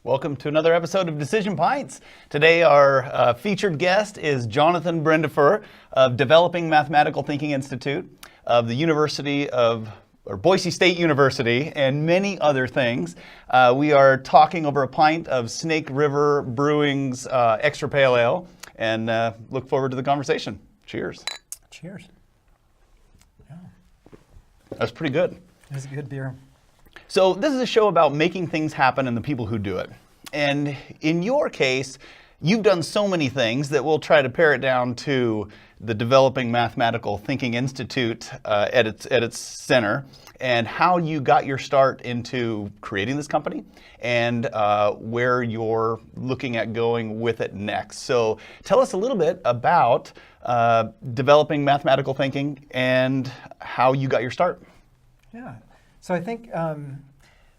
Welcome to another episode of Decision Pints. Today our featured guest is Jonathan Brendefur of Developing Mathematical Thinking Institute of the Boise State University and many other things. We are talking over a pint of Snake River Brewing's Extra Pale Ale and look forward to the conversation. Cheers. Cheers. Yeah. That's pretty good. It's a good beer. So this is a show about making things happen and the people who do it. And in your case, you've done so many things that we'll try to pare it down to the Developing Mathematical Thinking Institute at its center, and how you got your start into creating this company and where you're looking at going with it next. So tell us a little bit about developing mathematical thinking and how you got your start. Yeah. So I think,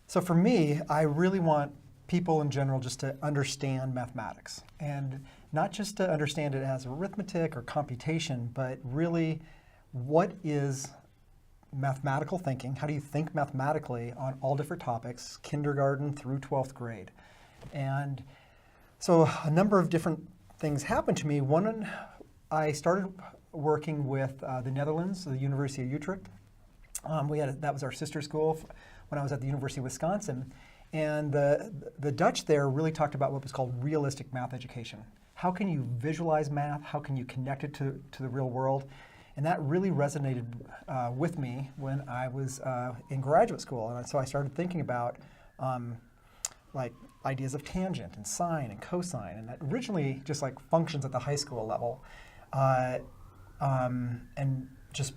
so for me, I really want people in general just to understand mathematics, and not just to understand it as arithmetic or computation, but really what is mathematical thinking? How do you think mathematically on all different topics, kindergarten through 12th grade? And so a number of different things happened to me. One, I started working with the Netherlands, the University of Utrecht. That was our sister school when I was at the University of Wisconsin. And the Dutch there really talked about what was called realistic math education. How can you visualize math? How can you connect it to the real world? And that really resonated with me when I was in graduate school. And so I started thinking about like ideas of tangent and sine and cosine, and that originally just like functions at the high school level, and just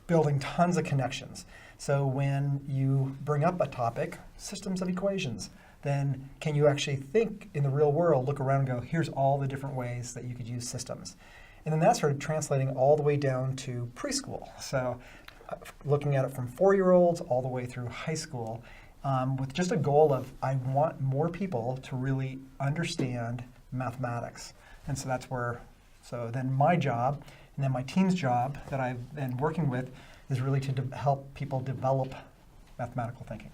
building tons of connections. So when you bring up a topic, systems of equations, then can you actually think in the real world, look around and go, here's all the different ways that you could use systems. And then that started translating all the way down to preschool. So looking at it from 4-year-olds all the way through high school, with just a goal of, I want more people to really understand mathematics. And so that's where, so then my job, and then my team's job that I've been working with is really to help people develop mathematical thinking.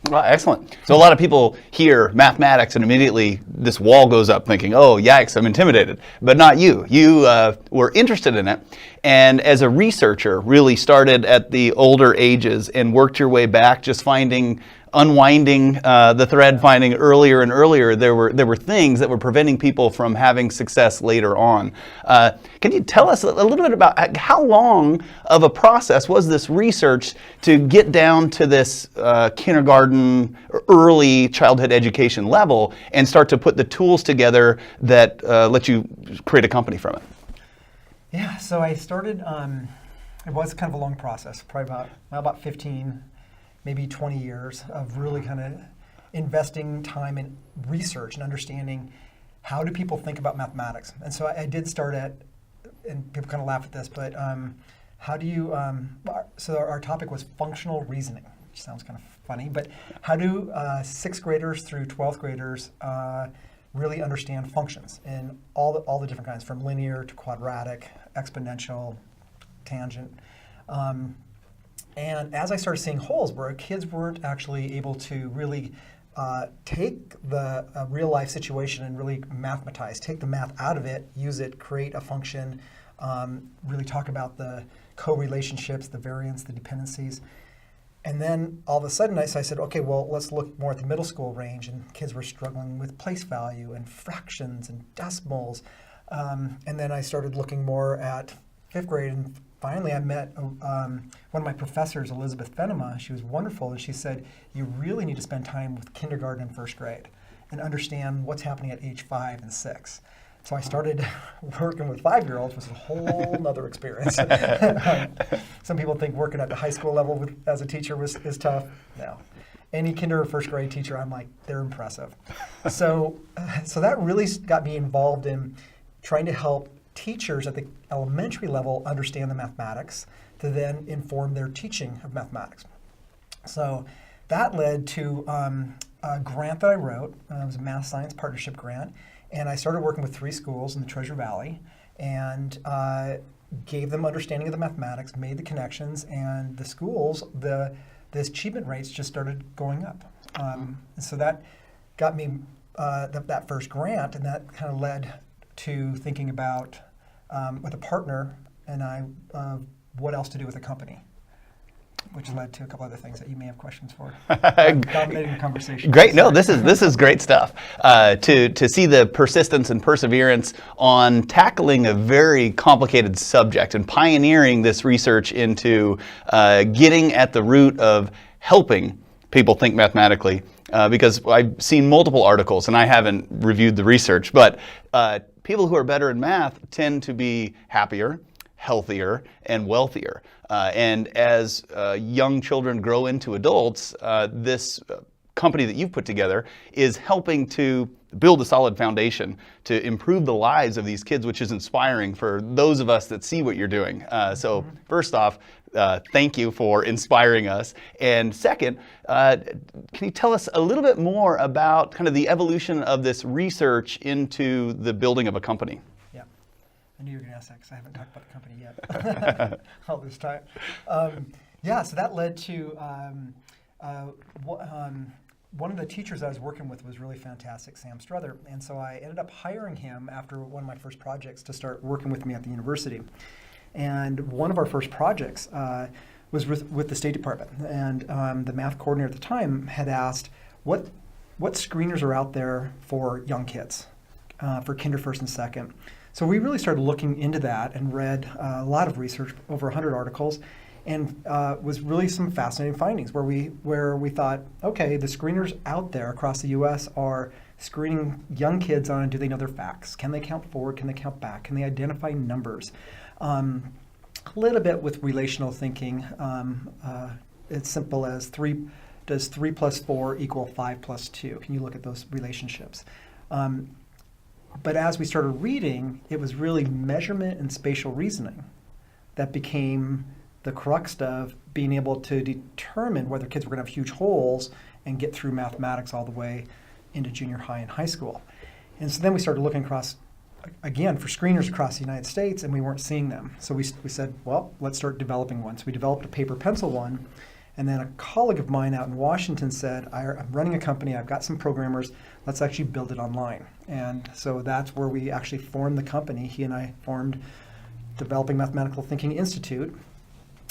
Well, excellent. So a lot of people hear mathematics and immediately this wall goes up thinking, oh, yikes, I'm intimidated. But not you. You were interested in it, and as a researcher really started at the older ages and worked your way back, just unwinding the thread, finding earlier and earlier there were things that were preventing people from having success later on. Can you tell us a little bit about how long of a process was this research to get down to this kindergarten, early childhood education level and start to put the tools together that let you create a company from it? Yeah, so I started, it was kind of a long process, probably about 15, maybe 20 years of really kind of investing time in research and understanding how do people think about mathematics. And so I did start at, and people kind of laugh at this, but how do you, so our topic was functional reasoning, which sounds kind of funny, but how do 6th graders through 12th graders really understand functions in all the different kinds, from linear to quadratic, exponential, tangent. And as I started seeing holes where kids weren't actually able to really take the real life situation and really mathematize, take the math out of it, use it, create a function, really talk about the co-relationships, the variance, the dependencies. And then all of a sudden I said, okay, well, let's look more at the middle school range, and kids were struggling with place value and fractions and decimals. And then I started looking more at 5th grade, and finally I met one of my professors, Elizabeth Venema. She was wonderful, and she said, you really need to spend time with kindergarten and 1st grade and understand what's happening at age 5 and 6. So I started working with 5-year-olds, which was a whole nother experience. Some people think working at the high school level as a teacher is tough. No. Any kinder or 1st grade teacher, I'm like, they're impressive. So that really got me involved in trying to help teachers at the elementary level understand the mathematics to then inform their teaching of mathematics. So that led to a grant that I wrote. It was a math science partnership grant. And I started working with 3 schools in the Treasure Valley and gave them understanding of the mathematics, made the connections, and the schools, the achievement rates just started going up. So that got me that first grant, and that kind of led to thinking about with a partner and I what else to do with the company, which led to a couple other things that you may have questions for. Dominating the conversation. Great. No, this is great stuff. To see the persistence and perseverance on tackling a very complicated subject and pioneering this research into getting at the root of helping people think mathematically. Because I've seen multiple articles, and I haven't reviewed the research, but people who are better in math tend to be happier, healthier, and wealthier. And as young children grow into adults, this company that you've put together is helping to build a solid foundation to improve the lives of these kids, which is inspiring for those of us that see what you're doing. So first off, thank you for inspiring us. And second, can you tell us a little bit more about kind of the evolution of this research into the building of a company? Yeah, I knew you were going to ask that because I haven't talked about the company yet all this time. Yeah, so that led to one of the teachers I was working with was really fantastic, Sam Struther, and so I ended up hiring him after one of my first projects to start working with me at the university. And one of our first projects was with the State Department, and the math coordinator at the time had asked, what screeners are out there for young kids, for kinder, first, and second. So we really started looking into that and read a lot of research, over 100 articles, and was really some fascinating findings where we thought, okay, the screeners out there across the U.S. are screening young kids on, do they know their facts? Can they count forward? Can they count back? Can they identify numbers? A little bit with relational thinking. It's simple as does 3 plus 4 equal 5 plus 2? Can you look at those relationships? But as we started reading, it was really measurement and spatial reasoning that became the crux of being able to determine whether kids were going to have huge holes and get through mathematics all the way into junior high and high school. And so then we started looking across, again, for screeners across the United States, and we weren't seeing them. So we said, well, let's start developing one. So we developed a paper pencil one, and then a colleague of mine out in Washington said, I'm running a company, I've got some programmers, let's actually build it online. And so that's where we actually formed the company. He and I formed Developing Mathematical Thinking Institute.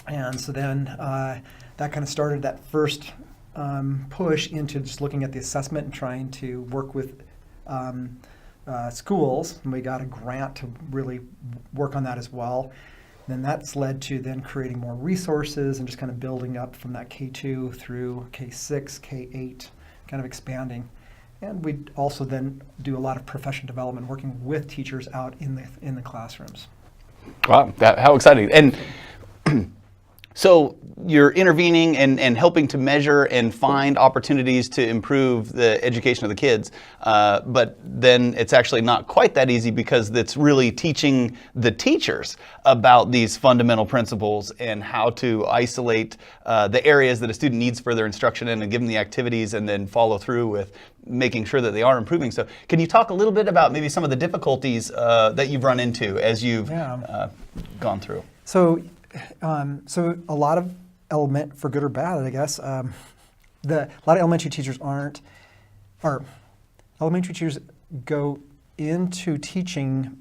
And so then that kind of started that first push into just looking at the assessment and trying to work with schools. And we got a grant to really work on that as well. Then that's led to then creating more resources and just kind of building up from that K2 through K6, K8, kind of expanding. And we also then do a lot of professional development, working with teachers out in the classrooms. Wow, how exciting. And so you're intervening and helping to measure and find opportunities to improve the education of the kids, but then it's actually not quite that easy because it's really teaching the teachers about these fundamental principles and how to isolate the areas that a student needs further instruction in and give them the activities and then follow through with making sure that they are improving. So can you talk a little bit about maybe some of the difficulties that you've run into as you've gone through? So a lot of element, for good or bad, I guess. A lot of elementary teachers elementary teachers go into teaching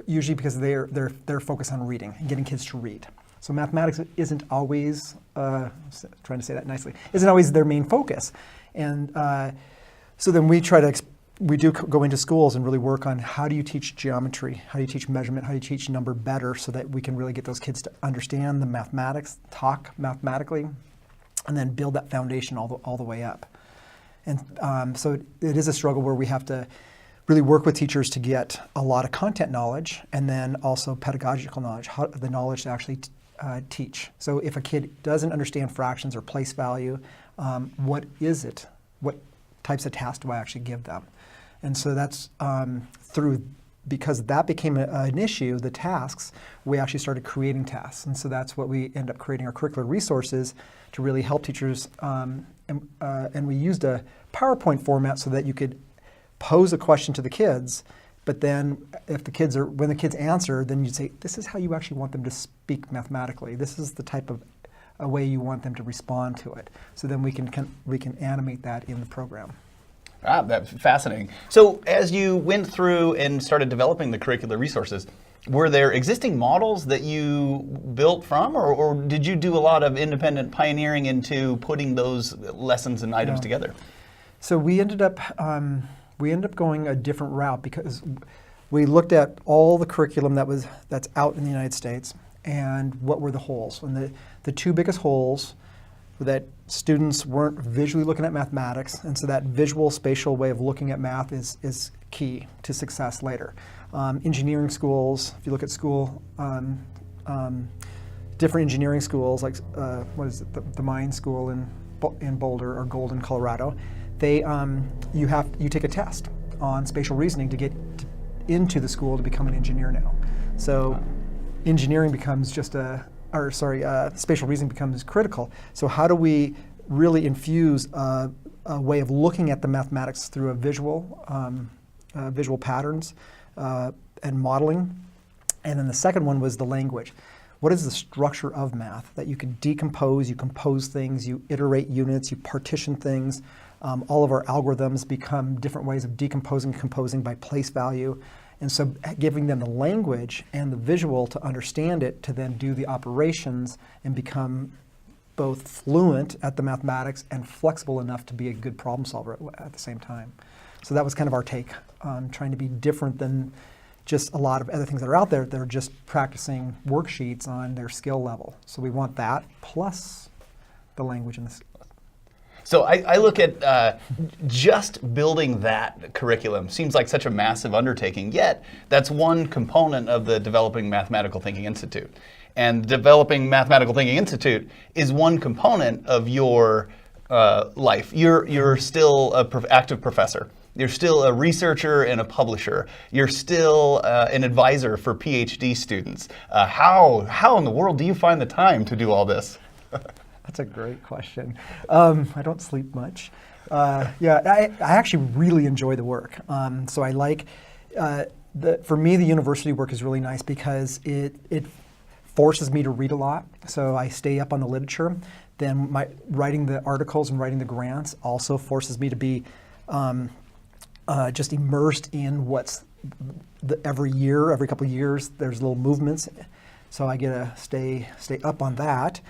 usually because they're focused on reading and getting kids to read. So mathematics isn't always, trying to say that nicely, isn't always their main focus. And so then we do go into schools and really work on how do you teach geometry, how do you teach measurement, how do you teach number better so that we can really get those kids to understand the mathematics, talk mathematically, and then build that foundation all the way up. And so it is a struggle where we have to really work with teachers to get a lot of content knowledge and then also pedagogical knowledge, the knowledge to actually teach. So if a kid doesn't understand fractions or place value, what is it? What types of tasks do I actually give them? And so that's because that became an issue, the tasks, we actually started creating tasks. And so that's what we end up creating our curricular resources to really help teachers. And we used a PowerPoint format so that you could pose a question to the kids, but then when the kids answer, then you'd say, this is how you actually want them to speak mathematically. This is the type of a way you want them to respond to it. So then we can animate that in the program. That's fascinating. So as you went through and started developing the curricular resources, were there existing models that you built from, or did you do a lot of independent pioneering into putting those lessons and items together? So we ended up going a different route because we looked at all the curriculum that's out in the United States and what were the holes. And the two biggest holes were that students weren't visually looking at mathematics, and so that visual spatial way of looking at math is key to success later. Engineering schools, if you look at different engineering schools, like the Mine School in Boulder or Golden, Colorado, you take a test on spatial reasoning to get into the school to become an engineer now. So engineering becomes spatial reasoning becomes critical. So how do we really infuse a way of looking at the mathematics through a visual patterns and modeling? And then the second one was the language. What is the structure of math that you can decompose, you compose things, you iterate units, you partition things. All of our algorithms become different ways of decomposing and composing by place value. And so giving them the language and the visual to understand it, to then do the operations and become both fluent at the mathematics and flexible enough to be a good problem solver at the same time. So that was kind of our take on trying to be different than just a lot of other things that are out there that are just practicing worksheets on their skill level. So we want that plus the language and the. So I look at just building that curriculum seems like such a massive undertaking, yet that's one component of the Developing Mathematical Thinking Institute. And Developing Mathematical Thinking Institute is one component of your life. You're still an active professor. You're still a researcher and a publisher. You're still an advisor for PhD students. How in the world do you find the time to do all this? That's a great question. I don't sleep much. I actually really enjoy the work. So I like, for me, the university work is really nice because it forces me to read a lot. So I stay up on the literature. Then writing the articles and writing the grants also forces me to be just immersed in what's every couple of years, there's little movements. So I get to stay up on that.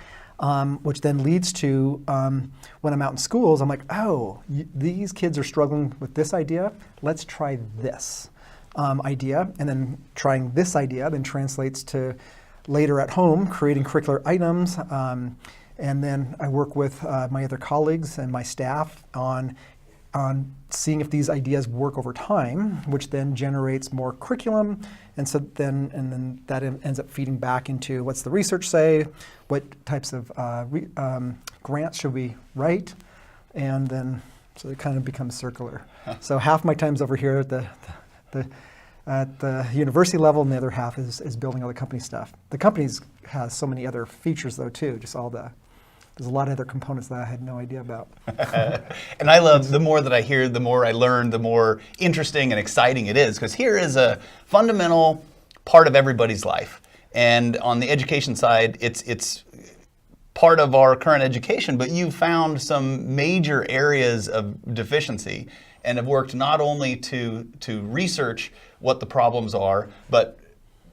Which then leads to when I'm out in schools, I'm like, these kids are struggling with this idea. Let's try this idea. And then trying this idea then translates to later at home creating curricular items. And then I work with my other colleagues and my staff on seeing if these ideas work over time, which then generates more curriculum. And then that ends up feeding back into what's the research say, what types of grants should we write, and then so it kind of becomes circular. So half my time's over here at the university level, and the other half is building all the company stuff. The companies has so many other features though too, there's a lot of other components that I had no idea about. And I love, the more that I hear, the more I learn, the more interesting and exciting it is, because here is a fundamental part of everybody's life. And on the education side, it's part of our current education, but you found some major areas of deficiency and have worked not only to research what the problems are, but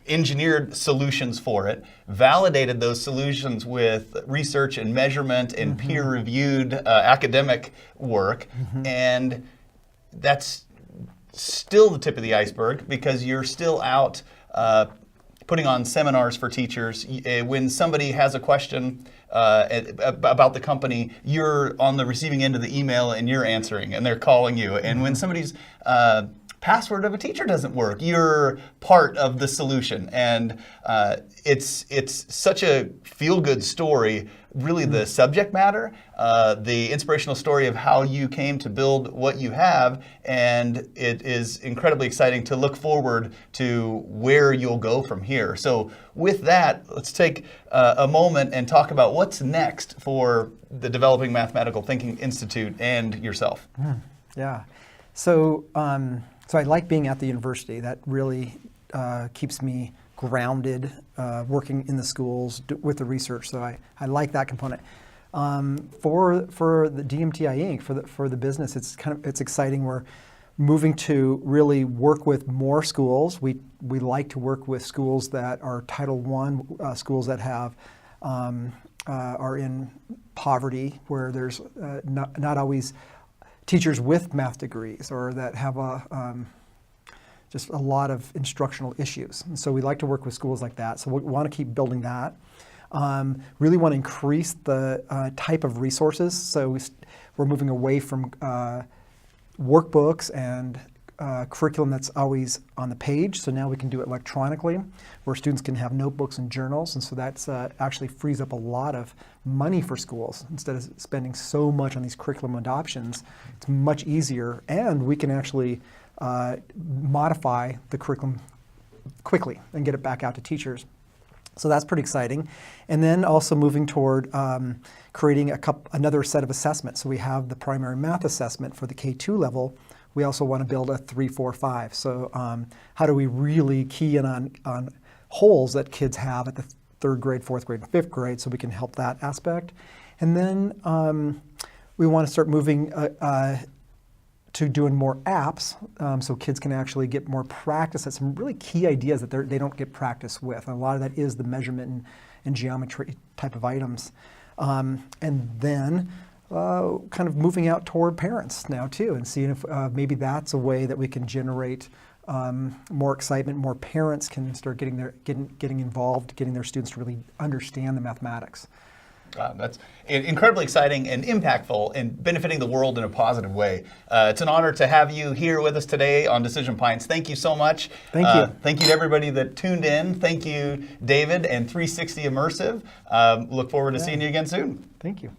engineered solutions for it, validated those solutions with research and measurement and peer-reviewed academic work, and that's still the tip of the iceberg because you're still out putting on seminars for teachers. When somebody has a question about the company, you're on the receiving end of the email and you're answering, and they're calling you. And when somebody's password of a teacher doesn't work, you're part of the solution. And it's such a feel-good story, really the subject matter, the inspirational story of how you came to build what you have, and it is incredibly exciting to look forward to where you'll go from here. So with that, let's take a moment and talk about what's next for the Developing Mathematical Thinking Institute and yourself. Yeah. So I like being at the university. That really keeps me grounded, working in the schools with the research. So I like that component. For the DMTI Inc. for the business, it's exciting. We're moving to really work with more schools. We like to work with schools that are Title I, schools that have are in poverty, where there's not always teachers with math degrees, or that have just a lot of instructional issues. And so we like to work with schools like that. So we want to keep building that. Really want to increase the type of resources. So we're moving away from workbooks and curriculum that's always on the page. So now we can do it electronically, where students can have notebooks and journals. And so that's actually frees up a lot of money for schools. Instead of spending so much on these curriculum adoptions, it's much easier, and we can actually modify the curriculum quickly and get it back out to teachers. So that's pretty exciting. And then also moving toward creating another set of assessments. So we have the primary math assessment for the K2 level. We also want to build a 3, 4, 5. So how do we really key in on holes that kids have at the 3rd grade, 4th grade, and 5th grade, so we can help that aspect. And then we want to start moving to doing more apps, so kids can actually get more practice at some really key ideas that they don't get practice with. And a lot of that is the measurement and geometry type of items. And then kind of moving out toward parents now too, and seeing if maybe that's a way that we can generate more excitement. More parents can start getting involved, getting their students to really understand the mathematics. That's incredibly exciting and impactful and benefiting the world in a positive way. It's an honor to have you here with us today on Decision Pints. Thank you so much. Thank you. Thank you to everybody that tuned in. Thank you, David and 360 Immersive. Look forward to seeing you again soon. Thank you.